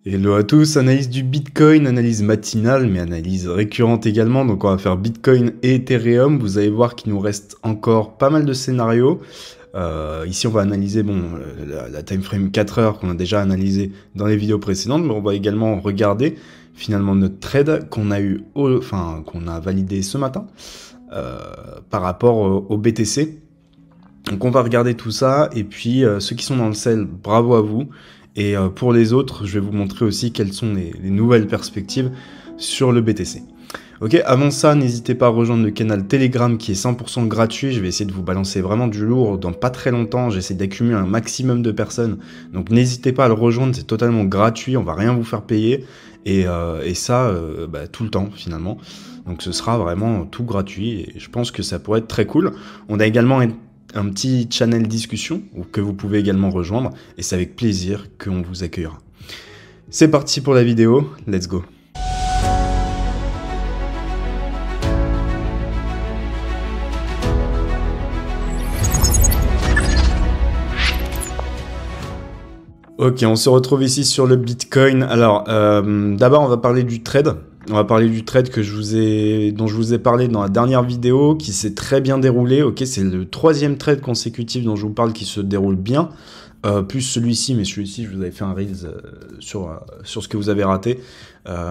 Hello à tous, analyse du Bitcoin, analyse matinale, mais analyse récurrente également. Donc on va faire Bitcoin et Ethereum. Vous allez voir qu'il nous reste encore pas mal de scénarios. Ici on va analyser la time frame 4 heures qu'on a déjà analysé dans les vidéos précédentes, mais on va également regarder finalement notre trade qu'on a qu'on a validé ce matin par rapport au BTC. Donc on va regarder tout ça, et puis ceux qui sont dans le sell, bravo à vous. Et pour les autres, je vais vous montrer aussi quelles sont les nouvelles perspectives sur le BTC. Ok, avant ça, n'hésitez pas à rejoindre le canal Telegram qui est 100% gratuit. Je vais essayer de vous balancer vraiment du lourd dans pas très longtemps. J'essaie d'accumuler un maximum de personnes. Donc n'hésitez pas à le rejoindre, c'est totalement gratuit. On va rien vous faire payer. Et ça, tout le temps finalement. Donc ce sera vraiment tout gratuit. Et je pense que ça pourrait être très cool. On a également un petit channel discussion que vous pouvez également rejoindre, et c'est avec plaisir qu'on vous accueillera. C'est parti pour la vidéo, let's go. Ok, on se retrouve ici sur le Bitcoin. Alors, d'abord on va parler du trade. On va parler du trade dont je vous ai parlé dans la dernière vidéo, qui s'est très bien déroulé. Ok, c'est le 3e trade consécutif dont je vous parle qui se déroule bien. Plus celui-ci, mais celui-ci, je vous avais fait un Reels sur ce que vous avez raté.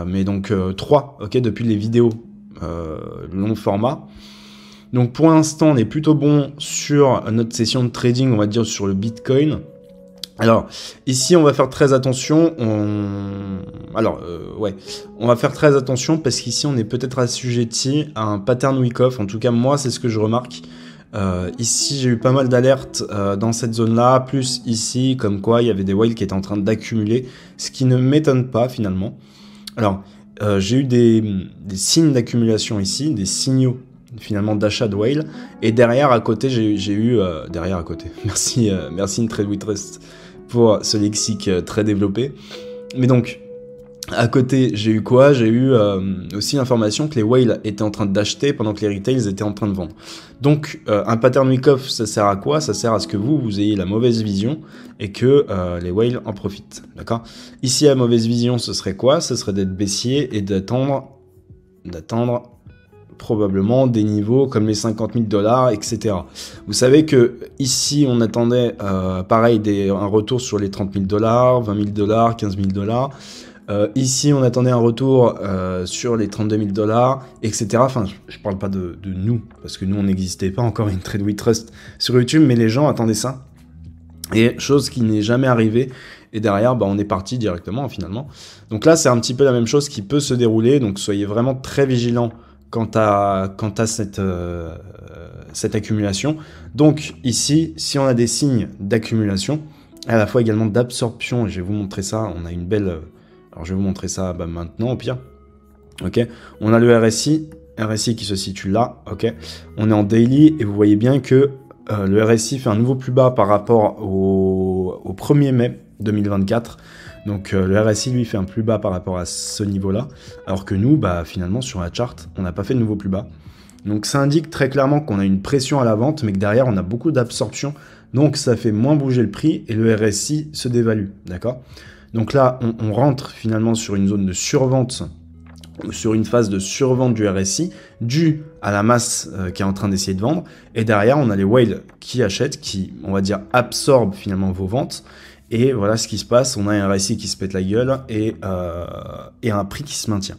Mais donc 3, ok, depuis les vidéos long format. Donc pour l'instant, on est plutôt bon sur notre session de trading, on va dire sur le Bitcoin. Alors, ici, on va faire très attention. On va faire très attention parce qu'ici, on est peut-être assujetti à un pattern wick-off. En tout cas, moi, c'est ce que je remarque. Ici, j'ai eu pas mal d'alertes dans cette zone-là, plus ici, comme quoi il y avait des whales qui étaient en train d'accumuler, ce qui ne m'étonne pas finalement. Alors, j'ai eu des signes d'accumulation ici, des signaux finalement d'achat de whale, et derrière à côté j'ai eu merci Trade with Trust pour ce lexique très développé. Mais donc à côté j'ai eu quoi? J'ai eu aussi l'information que les whales étaient en train d'acheter pendant que les retails étaient en train de vendre. Donc un pattern wick-off, ça sert à quoi? Ça sert à ce que vous ayez la mauvaise vision et que les whales en profitent, d'accord? Ici la mauvaise vision, ce serait quoi? Ce serait d'être baissier et d'attendre probablement des niveaux comme les 50 000 $, etc. Vous savez que ici on attendait pareil un retour sur les 30 000 $, 20 000 $, 15 000 $. Ici on attendait un retour sur les 32 000 $, etc. Enfin, je parle pas de nous, parce que nous on n'existait pas encore une Trade with Trust sur YouTube, mais les gens attendaient ça. Et chose qui n'est jamais arrivée. Et derrière, on est parti directement finalement. Donc là, c'est un petit peu la même chose qui peut se dérouler. Donc soyez vraiment très vigilants quant à cette accumulation. Donc ici, si on a des signes d'accumulation, à la fois également d'absorption, et je vais vous montrer ça, on a une belle... alors je vais vous montrer ça maintenant au pire. Ok, on a le RSI qui se situe là, ok. On est en daily et vous voyez bien que le RSI fait un nouveau plus bas par rapport au 1er mai 2024. Donc le RSI lui fait un plus bas par rapport à ce niveau-là, alors que nous, finalement sur la charte, on n'a pas fait de nouveau plus bas. Donc ça indique très clairement qu'on a une pression à la vente, mais que derrière on a beaucoup d'absorption, donc ça fait moins bouger le prix et le RSI se dévalue, d'accord? Donc là, on rentre finalement sur une zone de survente, sur une phase de survente du RSI, due à la masse qui est en train d'essayer de vendre, et derrière on a les whales qui achètent, qui, on va dire, absorbent finalement vos ventes. Et voilà ce qui se passe, on a un RSI qui se pète la gueule et un prix qui se maintient.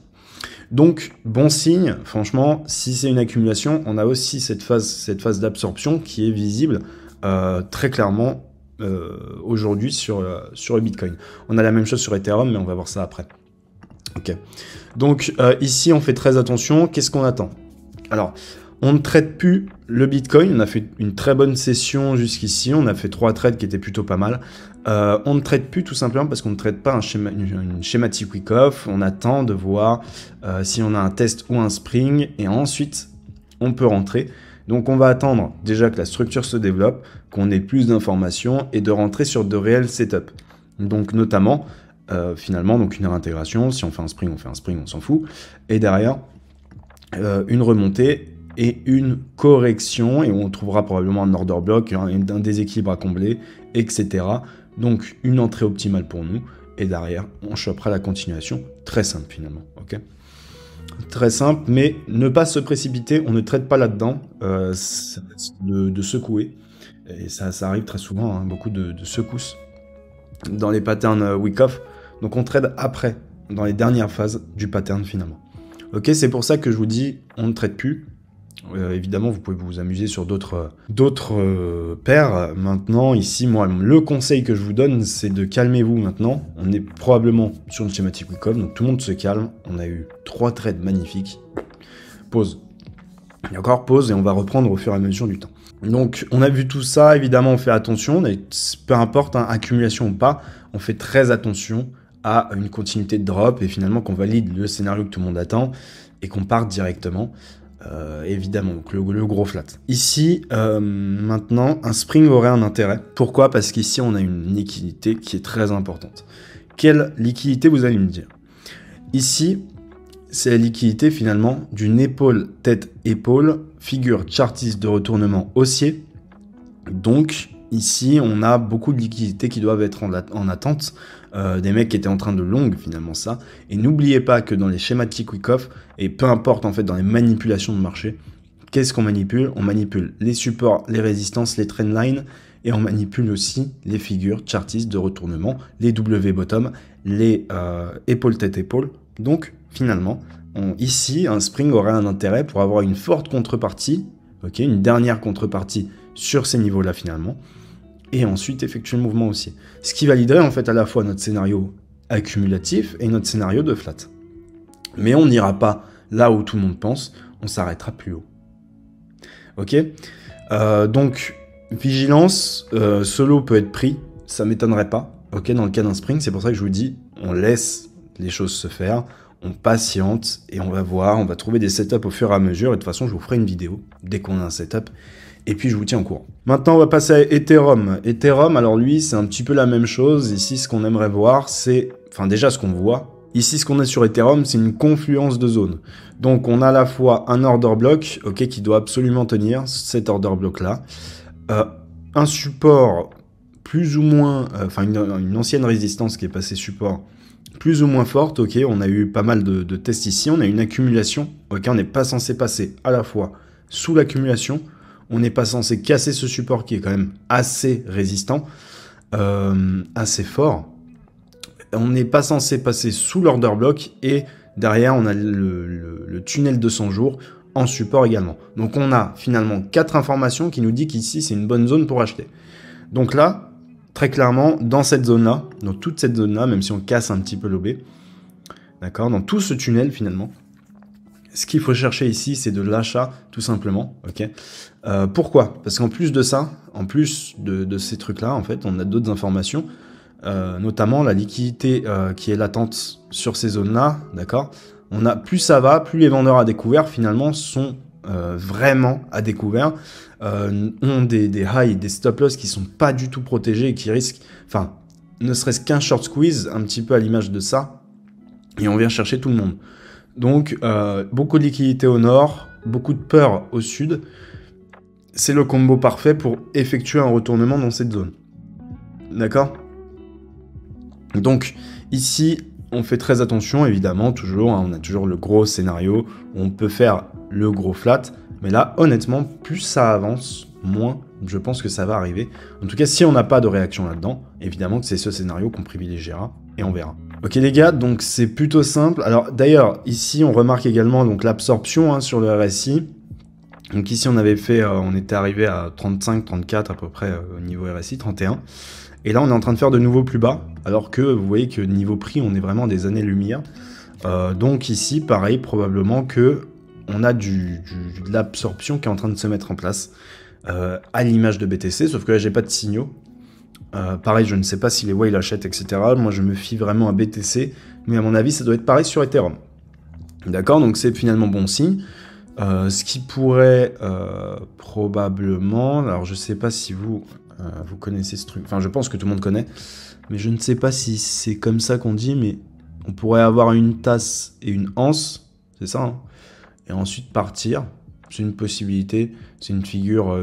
Donc, bon signe, franchement, si c'est une accumulation, on a aussi cette phase d'absorption qui est visible très clairement aujourd'hui sur le Bitcoin. On a la même chose sur Ethereum, mais on va voir ça après. Ok. Donc ici, on fait très attention. Qu'est-ce qu'on attend? Alors, on ne traite plus le Bitcoin, on a fait une très bonne session jusqu'ici, on a fait 3 trades qui étaient plutôt pas mal. On ne traite plus tout simplement parce qu'on ne traite pas une schématique wick-off, on attend de voir si on a un test ou un spring, et ensuite on peut rentrer. Donc on va attendre déjà que la structure se développe, qu'on ait plus d'informations et de rentrer sur de réels setups. Donc notamment, finalement, donc une réintégration, si on fait un spring, on s'en fout. Et derrière, une remontée et une correction, et on trouvera probablement un order block, un déséquilibre à combler, etc. Donc une entrée optimale pour nous, et derrière, on chopera la continuation. Très simple finalement, ok? Très simple, mais ne pas se précipiter, on ne traite pas là-dedans, de secouer, et ça arrive très souvent, hein, beaucoup de secousses dans les patterns Wyckoff, donc on trade après, dans les dernières phases du pattern finalement. Ok, c'est pour ça que je vous dis, on ne traite plus. Évidemment, vous pouvez vous amuser sur d'autres paires. Maintenant, ici, moi, le conseil que je vous donne, c'est de calmez-vous maintenant. On est probablement sur une schématique Wyckoff, donc tout le monde se calme. On a eu 3 trades magnifiques. Pause. Et encore pause, et on va reprendre au fur et à mesure du temps. Donc, on a vu tout ça. Évidemment, on fait attention. Peu importe, hein, accumulation ou pas, on fait très attention à une continuité de drop et finalement qu'on valide le scénario que tout le monde attend et qu'on parte directement. Évidemment, donc le gros flat. Ici, maintenant, un spring aurait un intérêt. Pourquoi? Parce qu'ici, on a une liquidité qui est très importante. Quelle liquidité, vous allez me dire? Ici, c'est la liquidité finalement d'une épaule, tête-épaule, figure chartiste de retournement haussier. Donc, ici, on a beaucoup de liquidités qui doivent être en attente. Des mecs qui étaient en train de long finalement ça. Et n'oubliez pas que dans les schématiques Wyckoff, et peu importe en fait dans les manipulations de marché, qu'est-ce qu'on manipule? On manipule les supports, les résistances, les trendlines, et on manipule aussi les figures chartistes de retournement, les W bottom, les épaules tête épaule. Donc finalement, ici, un spring aurait un intérêt pour avoir une forte contrepartie, ok, une dernière contrepartie sur ces niveaux-là finalement, et ensuite effectuer le mouvement aussi. Ce qui validerait en fait à la fois notre scénario accumulatif et notre scénario de flat. Mais on n'ira pas là où tout le monde pense, on s'arrêtera plus haut. Ok, donc vigilance, solo peut être pris, ça m'étonnerait pas, ok, dans le cas d'un spring, c'est pour ça que je vous dis, on laisse les choses se faire, on patiente et on va voir, on va trouver des setups au fur et à mesure, et de toute façon je vous ferai une vidéo dès qu'on a un setup. Et puis je vous tiens au courant. Maintenant, on va passer à Ethereum. Ethereum, alors lui, c'est un petit peu la même chose. Ici, ce qu'on aimerait voir, c'est... Enfin, déjà, ce qu'on voit. Ici, ce qu'on a sur Ethereum, c'est une confluence de zones. Donc, on a à la fois un order block, ok, qui doit absolument tenir, cet order block-là. Un support plus ou moins... Enfin, une ancienne résistance qui est passée support plus ou moins forte, ok. On a eu pas mal de tests ici. On a une accumulation, ok. On n'est pas censé passer à la fois sous l'accumulation. On n'est pas censé casser ce support qui est quand même assez résistant, assez fort. On n'est pas censé passer sous l'order block et derrière on a le tunnel de 100 jours en support également. Donc on a finalement 4 informations qui nous disent qu'ici c'est une bonne zone pour acheter. Donc là, très clairement, dans cette zone-là, dans toute cette zone-là, même si on casse un petit peu l'OB, d'accord, dans tout ce tunnel finalement, ce qu'il faut chercher ici, c'est de l'achat, tout simplement, ok. Pourquoi? Parce qu'en plus de ça, en plus de ces trucs-là, en fait, on a d'autres informations, notamment la liquidité qui est latente sur ces zones-là, d'accord. On a, plus ça va, plus les vendeurs à découvert, finalement, sont vraiment à découvert, ont des highs, des stop-loss qui sont pas du tout protégés et qui risquent, enfin, ne serait-ce qu'un short squeeze, un petit peu à l'image de ça, et on vient chercher tout le monde. Donc, beaucoup de liquidité au nord, beaucoup de peur au sud. C'est le combo parfait pour effectuer un retournement dans cette zone. D'accord? Donc, ici, on fait très attention, évidemment, toujours. Hein, on a toujours le gros scénario où on peut faire le gros flat. Mais là, honnêtement, plus ça avance, moins je pense que ça va arriver. En tout cas, si on n'a pas de réaction là-dedans, évidemment que c'est ce scénario qu'on privilégiera et on verra. Ok les gars, donc c'est plutôt simple. Alors d'ailleurs, ici on remarque également donc l'absorption hein, sur le RSI. Donc ici on avait fait, on était arrivé à 35, 34 à peu près au niveau RSI, 31. Et là on est en train de faire de nouveau plus bas, alors que vous voyez que niveau prix on est vraiment des années-lumière. Donc ici pareil, probablement que on a de l'absorption qui est en train de se mettre en place à l'image de BTC, sauf que là j'ai pas de signaux. Pareil, je ne sais pas si les whales achètent, etc. Moi, je me fie vraiment à BTC, mais à mon avis, ça doit être pareil sur Ethereum. D'accord, donc c'est finalement bon signe. Ce qui pourrait probablement... Alors, je ne sais pas si vous connaissez ce truc. Enfin, je pense que tout le monde connaît, mais je ne sais pas si c'est comme ça qu'on dit, mais on pourrait avoir une tasse et une anse, c'est ça, hein, et ensuite partir. C'est une possibilité, c'est une figure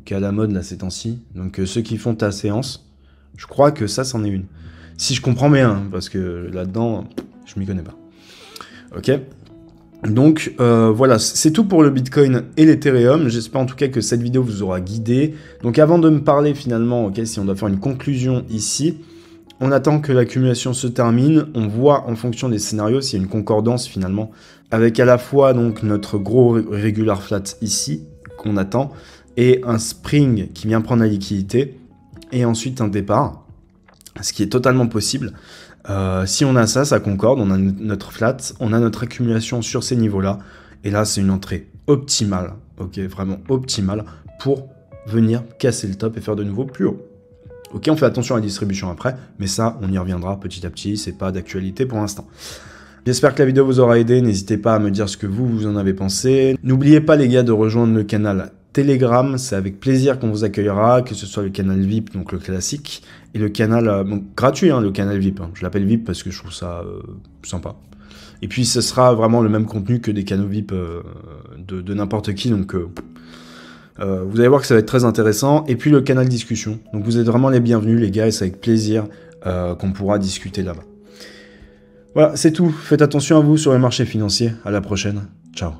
qui est à la mode là ces temps-ci. Donc ceux qui font ta séance, je crois que ça c'en est une. Si je comprends bien, hein, parce que là-dedans, je m'y connais pas. Ok. Donc voilà, c'est tout pour le Bitcoin et l'Ethereum. J'espère en tout cas que cette vidéo vous aura guidé. Donc avant de me parler finalement, ok, si on doit faire une conclusion ici, on attend que l'accumulation se termine. On voit en fonction des scénarios s'il y a une concordance finalement avec à la fois donc notre gros regular flat ici qu'on attend et un spring qui vient prendre la liquidité et ensuite un départ, ce qui est totalement possible. Si on a ça, ça concorde, on a notre flat, on a notre accumulation sur ces niveaux-là, et là c'est une entrée optimale, ok, vraiment optimale, pour venir casser le top et faire de nouveau plus haut. Ok, on fait attention à la distribution après, mais ça, on y reviendra petit à petit, c'est pas d'actualité pour l'instant. J'espère que la vidéo vous aura aidé, n'hésitez pas à me dire ce que vous en avez pensé. N'oubliez pas les gars de rejoindre le canal Telegram, c'est avec plaisir qu'on vous accueillera, que ce soit le canal VIP, donc le classique, et le canal gratuit, hein, le canal VIP. Hein. Je l'appelle VIP parce que je trouve ça sympa. Et puis ce sera vraiment le même contenu que des canaux VIP de n'importe qui, donc vous allez voir que ça va être très intéressant. Et puis le canal discussion, donc vous êtes vraiment les bienvenus les gars, et c'est avec plaisir qu'on pourra discuter là-bas. Voilà, c'est tout. Faites attention à vous sur les marchés financiers. À la prochaine. Ciao.